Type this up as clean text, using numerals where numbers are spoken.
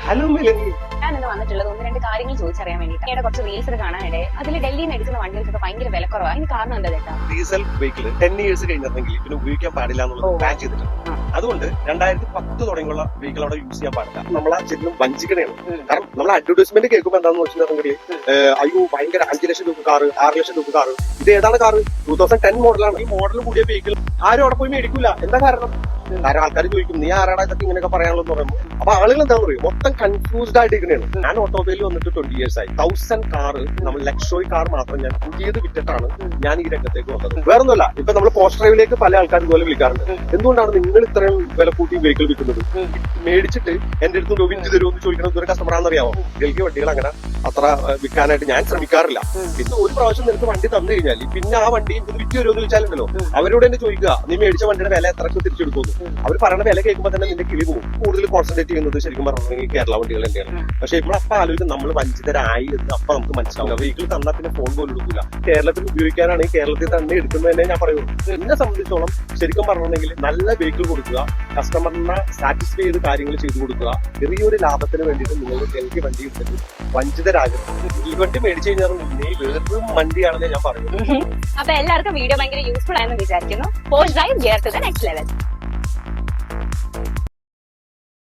Hello Meloni. ഞാൻ ഇന്ന് വന്നിട്ടുള്ളത് ഒന്ന് രണ്ട് കാര്യങ്ങൾ ചോദിച്ചറിയാൻ വേണ്ടിയിട്ട്. ഇവിടെ കുറച്ച് റീൽസ് കാണാനിടെ അതിൽ ഡൽഹിയിൽ നിന്ന് എടുക്കുന്ന വണ്ടികൾക്കൊക്കെ ഭയങ്കര വില കുറവാണ്. ഇതിന് കാരണം എന്താ ചേട്ടാ? ഡീസൽ വെഹിക്കിൾ 10 years കഴിഞ്ഞിരുന്നെങ്കിൽ പിന്നെ ഉപയോഗിക്കാൻ പാടില്ല എന്നുള്ളത് ബാൻ ചെയ്തിട്ടുണ്ട്. അതുകൊണ്ട് 2010 തുടങ്ങിയുള്ള വെഹിക്കിൾ അവിടെ യൂസ് ചെയ്യാൻ പാടില്ല. നമ്മളെ ചെല്ലും വഞ്ചിക്കണയാണ്. കാരണം നമ്മൾ അഡ്വർടൈസ്മെന്റ് കേൾക്കുമ്പോൾ എന്താണെന്ന് വെച്ചിട്ടുണ്ടെങ്കിൽ അയ്യോ ഭയങ്കര 5 ലക്ഷം രൂപ കാറ്, 6 ലക്ഷം രൂപ കാറ്. ഇത് ഏതാണ് കാറ്? 2010 മോഡലാണ്. ഈ മോഡൽ കൂടിയ വെഹിക്കിൾ ആരും അവിടെ പോയി മേടിക്കൂല. എന്താ കാരണം? കാരണം ആൾക്കാർ ചോദിക്കും നീ ആരാടാ ഇതൊക്കെ ഇങ്ങനെയൊക്കെ പറയാനുള്ളൂ എന്ന് പറയുമ്പോൾ അപ്പൊ ആളുകൾ എന്താണെന്ന് പറയും മൊത്തം കൺഫ്യൂസ്ഡ് ആയിട്ടിരിക്കണയാണ്. ഞാൻ ഓട്ടോമൊബൈലിൽ വന്നിട്ട് 20 years ആയി. 1000 കാറ് നമ്മൾ ലക്ഷറി കാർ മാത്രം ഞാൻ പുതിയത് വിറ്റിട്ടാണ് ഞാൻ ഈ രംഗത്തേക്ക് വന്നത്. വേറൊന്നുമല്ല, ഇപ്പൊ നമ്മൾ പോസ്റ്റ് ഡ്രൈവിലേക്ക് പല ആൾക്കാർ ഇതുപോലെ വിളിക്കാറുണ്ട്. എന്തുകൊണ്ടാണ് നിങ്ങൾ ഇത്രയും വില കൂട്ടി വെഹിക്കിൾ വിൽക്കുന്നത്? മേടിച്ചിട്ട് എന്റെ അടുത്ത് വിറ്റ് തരുമോ എന്ന് ചോദിക്കണം. ഇതൊരു കസ്റ്റമറാണെന്നറിയാമോ? ഡൽഹി വണ്ടികൾ അങ്ങനെ അത്ര വിൽക്കാനായിട്ട് ഞാൻ ശ്രമിക്കാറില്ല. പിന്നെ ഒരു പ്രാവശ്യം നിനക്ക് വണ്ടി തന്നു കഴിഞ്ഞാൽ പിന്നെ ആ വണ്ടി ഇത് വിറ്റ് വരുമോ എന്ന് ചോദിച്ചാലുണ്ടല്ലോ അവരോട് തന്നെ ചോദിക്കുക നീ മേടിച്ച വണ്ടിയുടെ വില എത്രക്ക് തിരിച്ചെടുക്കുന്നു. അവർ പറയുന്ന വില കേൾക്കുമ്പോൾ തന്നെ നിന്റെ കിളി പോകും. കൂടുതൽ കോൺസെൻട്രേറ്റ് ചെയ്യുന്നത് ശരിക്കും പറഞ്ഞിട്ടുണ്ടെങ്കിൽ കേരള വണ്ടികൾ തന്നെയാണ്. പക്ഷെ നമ്മളപ്പ ആലോചിക്കും നമ്മൾ വഞ്ചിതരായി എന്ന് അപ്പൊ നമുക്ക് മനസ്സിലാവില്ല. വെഹിക്കിൾ തന്നാൽ പിന്നെ ഫോൺ പോലും എടുക്കില്ല. കേരളത്തിൽ ഉപയോഗിക്കാനാണ് കേരളത്തിൽ തന്നെ എടുക്കുന്നതന്നെ ഞാൻ പറയുള്ളൂ. എന്നെ സംബന്ധിച്ചോളം ശരിക്കും പറഞ്ഞിട്ടുണ്ടെങ്കിൽ നല്ല വെഹിക്കിൾ കൊടുക്കുക, കസ്റ്റമറിനെ സാറ്റിസ്ഫൈ ചെയ്ത് കാര്യങ്ങൾ ചെയ്തു കൊടുക്കുക. ചെറിയൊരു ലാഭത്തിന് വേണ്ടിയിട്ട് നിങ്ങൾ ഡൽഹി വണ്ടി എടുത്തിട്ട് വഞ്ചിതരാകരുത്. ഈ വണ്ടി മേടിച്ചു കഴിഞ്ഞാൽ നീ വേറൊരു വണ്ടിയാണെന്ന് ഞാൻ പറയുന്നു. അപ്പൊ എല്ലാവർക്കും വീഡിയോ ഭയങ്കര യൂസ്ഫുൾ ആയെന്ന് വിചാരിക്കുന്നു. Post drive gear to the next level.